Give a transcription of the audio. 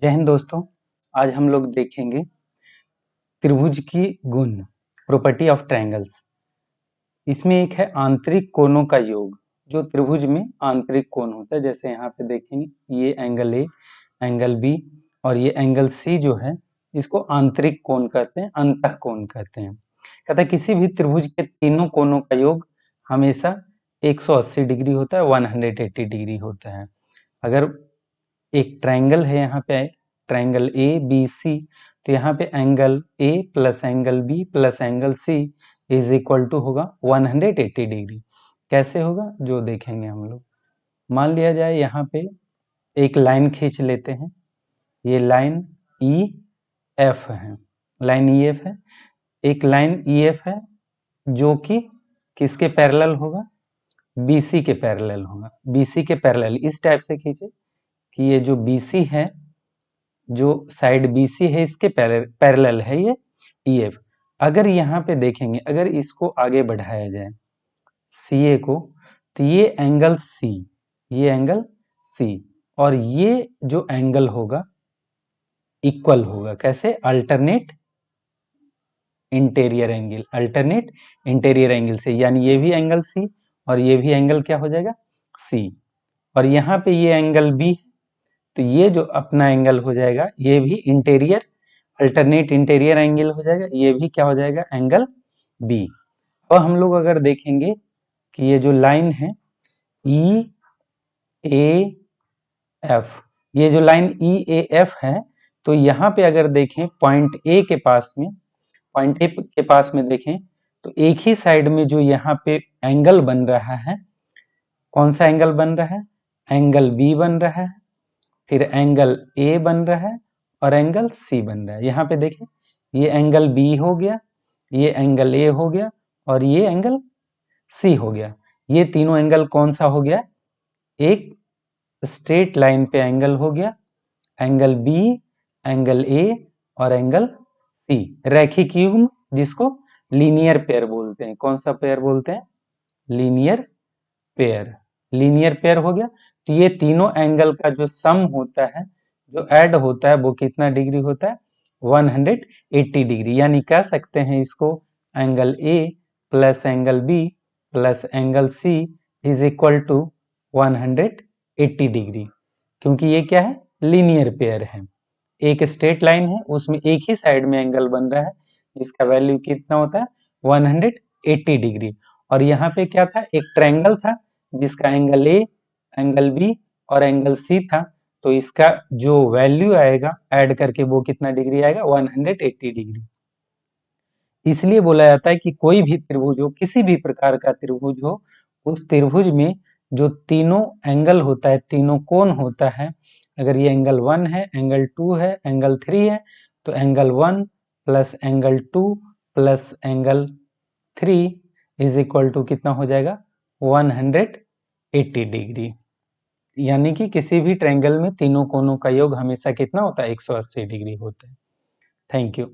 जय हिंद दोस्तों। आज हम लोग देखेंगे त्रिभुज की गुण, प्रॉपर्टी ऑफ ट्रायंगल्स। इसमें एक है आंतरिक कोणों का योग। जो त्रिभुज में आंतरिक कोण होता है, जैसे यहाँ पे देखेंगे ये एंगल ए, एंगल बी और ये एंगल सी जो है इसको आंतरिक कोण कहते हैं, अंतः कोण कहते हैं। कहता है किसी भी त्रिभुज के तीनों कोणों का योग हमेशा 180 डिग्री होता है, 180 डिग्री होता है। अगर एक ट्रायंगल है, यहाँ पे ट्रायंगल ए बी सी, तो यहाँ पे angle A plus angle B plus angle C is equal to होगा 180 डिग्री। कैसे होगा जो देखेंगे हम लोग। मान लिया जाए यहाँ पे एक लाइन खींच लेते हैं, ये लाइन ई एफ है, लाइन ई एफ है। एक लाइन ई एफ है जो कि किसके पैरेलल होगा, बीसी के पैरेलल होगा। बीसी के पैरेलल इस टाइप से खींचे कि ये जो बीसी है, जो साइड बीसी है इसके पैरेलल है ये ईएफ। अगर यहाँ पे देखेंगे, अगर इसको आगे बढ़ाया जाए सीए को, तो ये एंगल सी, ये एंगल सी और ये जो एंगल होगा इक्वल होगा। कैसे? Alternate interior angle, alternate interior angle से, यानी ये भी एंगल सी और ये भी एंगल क्या हो जाएगा, सी। और यहाँ पे ये एंगल बी, तो ये जो अपना एंगल हो जाएगा ये भी इंटीरियर, अल्टरनेट इंटीरियर एंगल हो जाएगा, ये भी क्या हो जाएगा, एंगल बी। और हम लोग अगर देखेंगे कि ये जो लाइन है ई ए एफ, ये जो लाइन ई ए एफ है, तो यहाँ पे अगर देखें पॉइंट ए के पास में, पॉइंट ए के पास में देखें तो एक ही साइड में जो यहाँ पे एंगल बन रहा है, कौन सा एंगल बन रहा है, एंगल बी बन रहा है, फिर एंगल ए बन रहा है और एंगल सी बन रहा है। यहाँ पे देखें ये एंगल बी हो गया, ये एंगल ए हो गया और ये एंगल सी हो गया। ये तीनों एंगल कौन सा हो गया, एक स्ट्रेट लाइन पे एंगल हो गया, एंगल बी, एंगल ए और एंगल सी। रैखिक युग्म, जिसको लीनियर पेयर बोलते हैं। कौन सा पेयर बोलते हैं, लीनियर पेयर। लीनियर पेयर हो गया। तो ये तीनों एंगल का जो सम होता है, जो ऐड होता है, वो कितना डिग्री होता है, 180 डिग्री। यानी कह सकते हैं इसको angle A plus angle B plus angle C is equal to 180 degree. क्योंकि ये क्या है, लीनियर पेयर है। एक स्ट्रेट लाइन है, उसमें एक ही साइड में एंगल बन रहा है जिसका वैल्यू कितना होता है, 180 डिग्री। और यहाँ पे क्या था, एक ट्रायंगल था जिसका एंगल ए, एंगल बी और एंगल सी था। तो इसका जो वैल्यू आएगा ऐड करके वो कितना डिग्री आएगा, 180 डिग्री। इसलिए बोला जाता है कि कोई भी त्रिभुज हो, किसी भी प्रकार का त्रिभुज हो, उस त्रिभुज में जो तीनों एंगल होता है, तीनों कोण होता है, अगर ये एंगल 1 है, एंगल 2 है, एंगल 3 है, तो angle 1 plus angle 2 plus angle 3 is equal to कितना हो जाएगा, 180 डिग्री। यानी कि किसी भी ट्रायंगल में तीनों कोणों का योग हमेशा कितना होता है, 180 डिग्री होता है। Thank you.